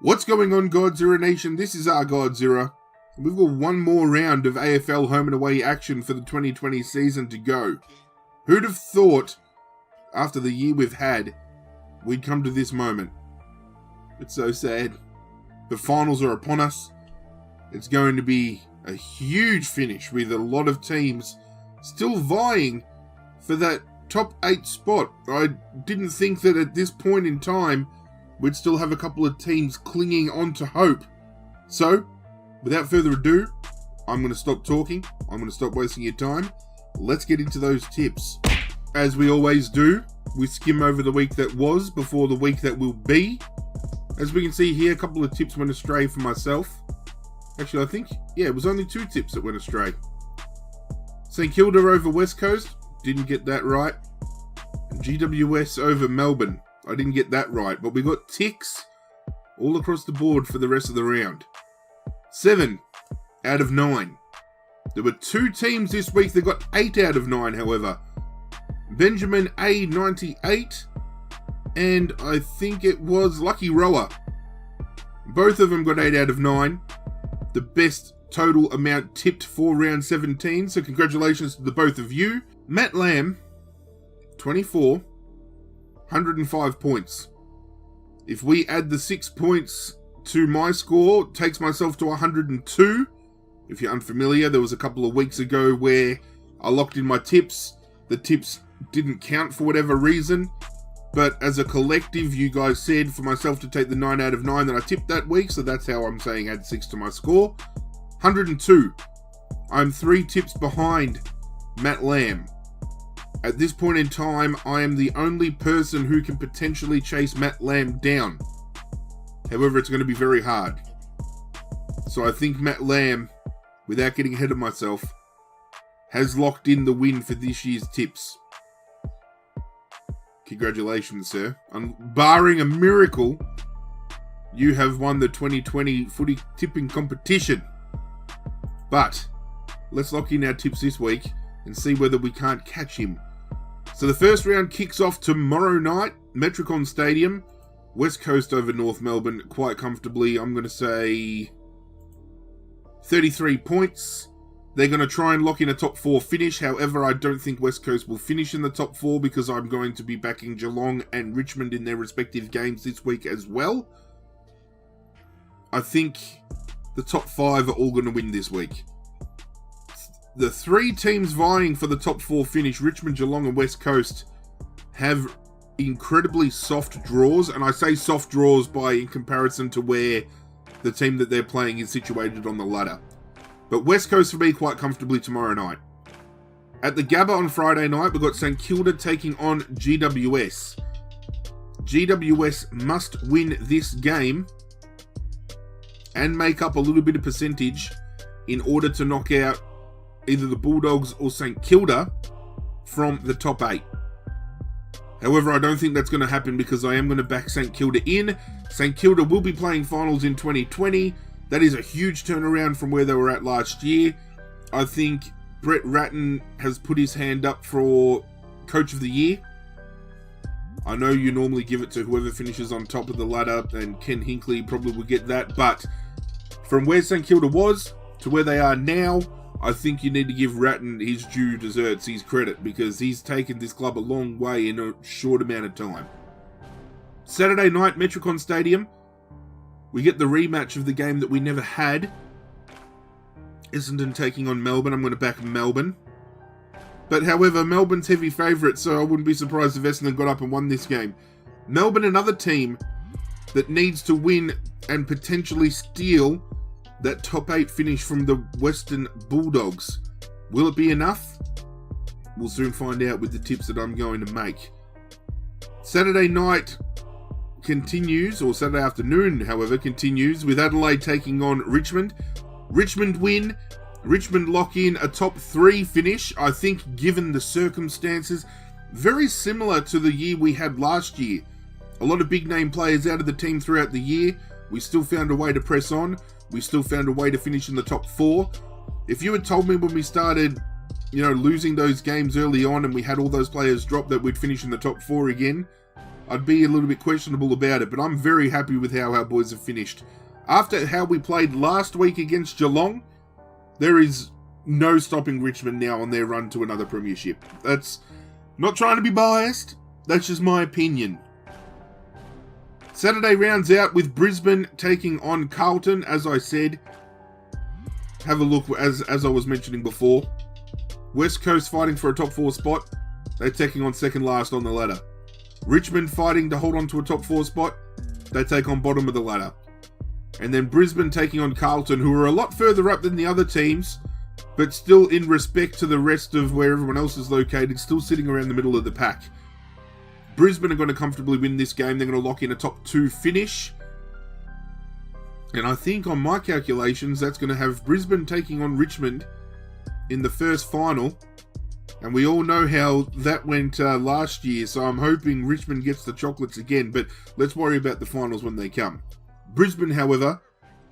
What's going on, Godzirra Nation? This is Arghgodzirra. We've got one more round of AFL home and away action for the 2020 season to go. Who'd have thought, after the year we've had, we'd come to this moment? It's so sad. The finals are upon us. It's going to be a huge finish with a lot of teams still vying for that top 8 spot. I didn't think that at this point in time we'd still have a couple of teams clinging on to hope. So, without further ado, I'm going to stop talking. I'm going to stop wasting your time. Let's get into those tips. As we always do, we skim over the week that was before the week that will be. As we can see here, a couple of tips went astray for myself. Actually, I think, it was only 2 tips that went astray. St Kilda over West Coast, didn't get that right. GWS over Melbourne, I didn't get that right. But we got ticks all across the board for the rest of the round. 7 out of 9. There were 2 teams this week that got 8 out of 9, however. Benjamin A98, and I think it was Lucky Rower. Both of them got 8 out of 9. The best total amount tipped for round 17, so congratulations to the both of you. Matt Lamb, 24, 105 points. If we add the 6 points to my score, it takes myself to 102. If you're unfamiliar, there was a couple of weeks ago where I locked in my tips. The tips didn't count for whatever reason, but as a collective, you guys said for myself to take the 9 out of 9 that I tipped that week, so that's how I'm saying add 6 to my score. 102. I'm 3 tips behind Matt Lamb. At this point in time, I am the only person who can potentially chase Matt Lamb down. However, it's going to be very hard. So I think Matt Lamb, without getting ahead of myself, has locked in the win for this year's tips. Congratulations, sir. Barring a miracle, you have won the 2020 Footy Tipping competition. But let's lock in our tips this week and see whether we can't catch him. So the first round kicks off tomorrow night, Metricon Stadium. West Coast over North Melbourne quite comfortably. I'm going to say 33 points. They're going to try and lock in a top 4 finish. However, I don't think West Coast will finish in the top 4 because I'm going to be backing Geelong and Richmond in their respective games this week as well. I think the top 5 are all going to win this week. The 3 teams vying for the top 4 finish, Richmond, Geelong and West Coast, have incredibly soft draws. And I say soft draws in comparison to where the team that they're playing is situated on the ladder. But West Coast for me quite comfortably tomorrow night. At the Gabba on Friday night, we've got St Kilda taking on GWS. GWS must win this game and make up a little bit of percentage in order to knock out either the Bulldogs or St Kilda from the top 8. However, I don't think that's going to happen because I am going to back St Kilda in. St Kilda will be playing finals in 2020. That is a huge turnaround from where they were at last year. I think Brett Ratton has put his hand up for Coach of the Year. I know you normally give it to whoever finishes on top of the ladder, and Ken Hinkley probably will get that. But from where St Kilda was to where they are now, I think you need to give Ratton his due deserts, his credit, because he's taken this club a long way in a short amount of time. Saturday night, Metricon Stadium. We get the rematch of the game that we never had. Essendon taking on Melbourne. I'm going to back Melbourne. But however, Melbourne's heavy favourite, so I wouldn't be surprised if Essendon got up and won this game. Melbourne, another team that needs to win and potentially steal that top 8 finish from the Western Bulldogs. Will it be enough? We'll soon find out with the tips that I'm going to make. Saturday night continues, or Saturday afternoon, however, continues with Adelaide taking on Richmond. Richmond win. Richmond lock in a top 3 finish. I think, given the circumstances, very similar to the year we had last year. A lot of big name players out of the team throughout the year. We still found a way to press on. We still found a way to finish in the top 4. If you had told me when we started, losing those games early on and we had all those players drop that we'd finish in the top 4 again, I'd be a little bit questionable about it, but I'm very happy with how our boys have finished. After how we played last week against Geelong, there is no stopping Richmond now on their run to another premiership. That's not trying to be biased, that's just my opinion. Saturday rounds out with Brisbane taking on Carlton, as I said. Have a look, as I was mentioning before. West Coast fighting for a top 4 spot. They're taking on second last on the ladder. Richmond fighting to hold on to a top 4 spot. They take on bottom of the ladder. And then Brisbane taking on Carlton, who are a lot further up than the other teams, but still in respect to the rest of where everyone else is located, still sitting around the middle of the pack. Brisbane are going to comfortably win this game. They're going to lock in a top 2 finish. And I think on my calculations, that's going to have Brisbane taking on Richmond in the first final. And we all know how that went last year, so I'm hoping Richmond gets the chocolates again, but let's worry about the finals when they come. Brisbane, however,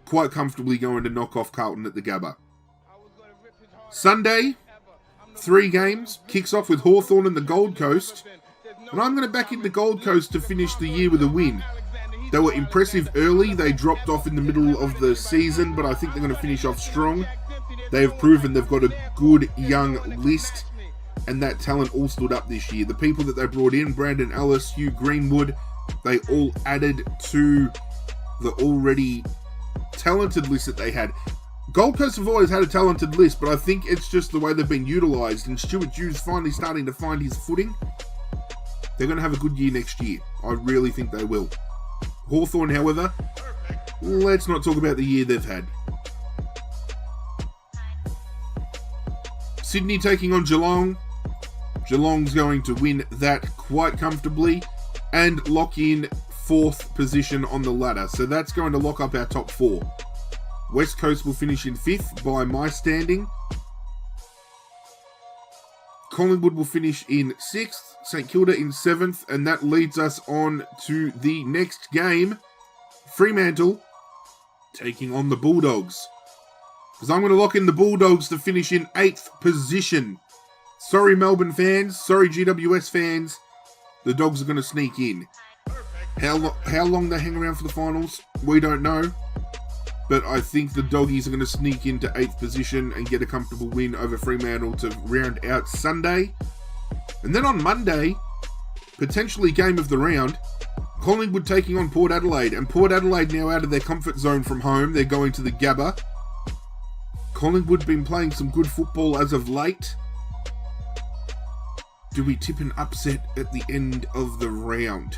quite comfortably going to knock off Carlton at the Gabba. Sunday, 3 games, kicks off with Hawthorn and the Gold Coast, and I'm going to back in the Gold Coast to finish the year with a win. They were impressive early, they dropped off in the middle of the season, but I think they're going to finish off strong. They have proven they've got a good young list, and that talent all stood up this year. The people that they brought in, Brandon Ellis, Hugh Greenwood, they all added to the already talented list that they had. Gold Coast have always had a talented list, but I think it's just the way they've been utilised, and Stuart Dew's finally starting to find his footing. They're going to have a good year next year. I really think they will. Hawthorn, however, let's not talk about the year they've had. Sydney taking on Geelong. Geelong's going to win that quite comfortably and lock in 4th position on the ladder. So that's going to lock up our top 4. West Coast will finish in 5th by my standing. Collingwood will finish in 6th. St Kilda in 7th. And that leads us on to the next game. Fremantle taking on the Bulldogs. Because I'm going to lock in the Bulldogs to finish in 8th position. Sorry, Melbourne fans. Sorry, GWS fans. The Dogs are going to sneak in. How long they hang around for the finals, we don't know. But I think the Doggies are going to sneak into 8th position and get a comfortable win over Fremantle to round out Sunday. And then on Monday, potentially game of the round, Collingwood taking on Port Adelaide. And Port Adelaide now out of their comfort zone from home. They're going to the Gabba. Collingwood been playing some good football as of late. Do we tip an upset at the end of the round?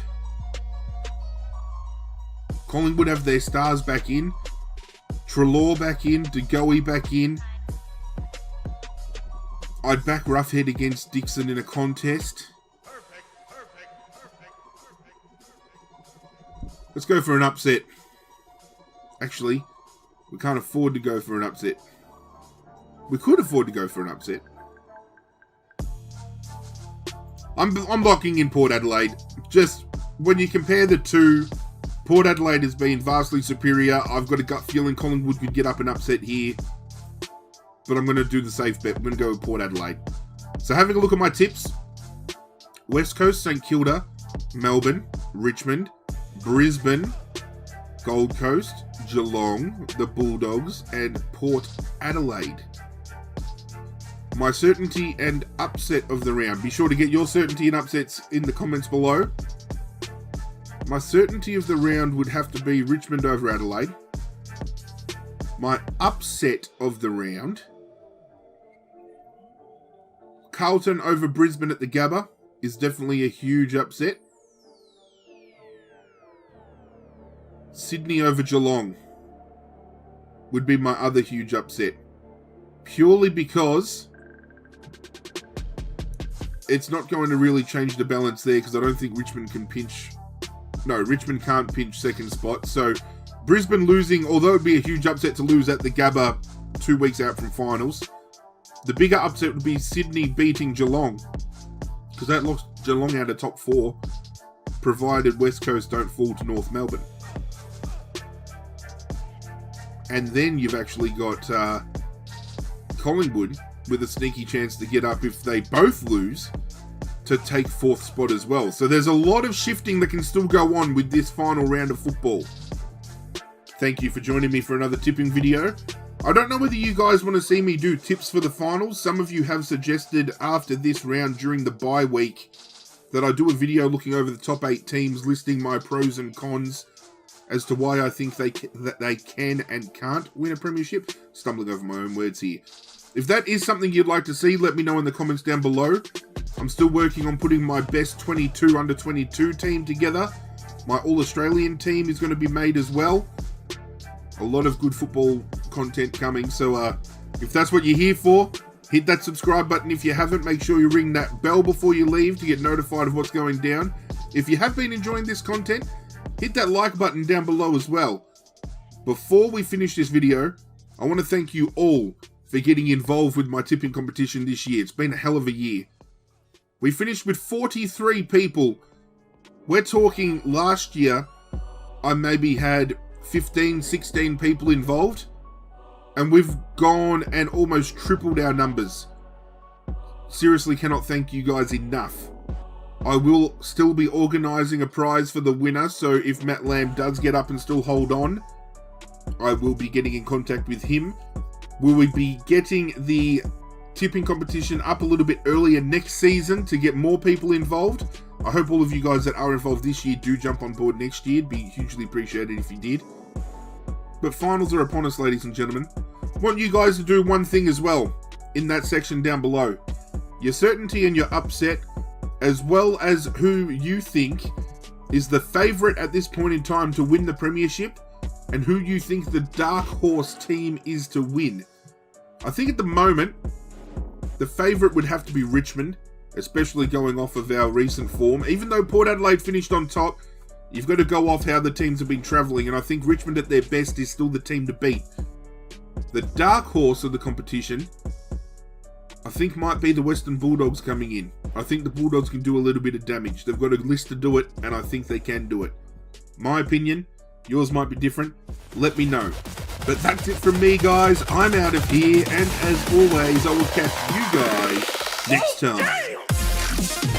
Collingwood have their stars back in. Treloar back in. De Goey back in. I'd back Roughhead against Dixon in a contest. Let's go for an upset. Actually, we can't afford to go for an upset. We could afford to go for an upset. I'm locking in Port Adelaide. Just when you compare the two, Port Adelaide has been vastly superior. I've got a gut feeling Collingwood could get up and upset here. But I'm going to do the safe bet. I'm going to go with Port Adelaide. So having a look at my tips. West Coast, St Kilda, Melbourne, Richmond, Brisbane, Gold Coast, Geelong, the Bulldogs, and Port Adelaide. My certainty and upset of the round. Be sure to get your certainty and upsets in the comments below. My certainty of the round would have to be Richmond over Adelaide. My upset of the round, Carlton over Brisbane at the Gabba, is definitely a huge upset. Sydney over Geelong would be my other huge upset. Purely because it's not going to really change the balance there, because I don't think Richmond can pinch... No, Richmond can't pinch second spot. So Brisbane losing, although it'd be a huge upset to lose at the Gabba 2 weeks out from finals, the bigger upset would be Sydney beating Geelong, because that locks Geelong out of top 4, provided West Coast don't fall to North Melbourne. And then you've actually got Collingwood with a sneaky chance to get up if they both lose to take 4th spot as well. So there's a lot of shifting that can still go on with this final round of football. Thank you for joining me for another tipping video. I don't know whether you guys want to see me do tips for the finals. Some of you have suggested after this round during the bye week that I do a video looking over the top 8 teams, listing my pros and cons as to why I think that they can and can't win a premiership. Stumbling over my own words here. If that is something you'd like to see, let me know in the comments down below. I'm still working on putting my best 22 under 22 team together. My All-Australian team is going to be made as well. A lot of good football content coming. So if that's what you're here for, hit that subscribe button. If you haven't, make sure you ring that bell before you leave to get notified of what's going down. If you have been enjoying this content, hit that like button down below as well. Before we finish this video, I want to thank you all for getting involved with my tipping competition this year. It's been a hell of a year. We finished with 43 people. We're talking last year, I maybe had 15, 16 people involved, and we've gone and almost tripled our numbers. Seriously, cannot thank you guys enough. I will still be organising a prize for the winner, so if Matt Lamb does get up and still hold on, I will be getting in contact with him. Will we be getting the tipping competition up a little bit earlier next season to get more people involved? I hope all of you guys that are involved this year do jump on board next year. It'd be hugely appreciated if you did. But finals are upon us, ladies and gentlemen. I want you guys to do one thing as well in that section down below. Your certainty and your upset, as well as who you think is the favourite at this point in time to win the premiership, and who you think the dark horse team is to win. I think at the moment, the favourite would have to be Richmond, especially going off of our recent form. Even though Port Adelaide finished on top, you've got to go off how the teams have been travelling, and I think Richmond at their best is still the team to beat. The dark horse of the competition, I think, might be the Western Bulldogs coming in. I think the Bulldogs can do a little bit of damage. They've got a list to do it, and I think they can do it. My opinion, yours might be different. Let me know. But that's it from me, guys. I'm out of here, and as always, I will catch you guys next time.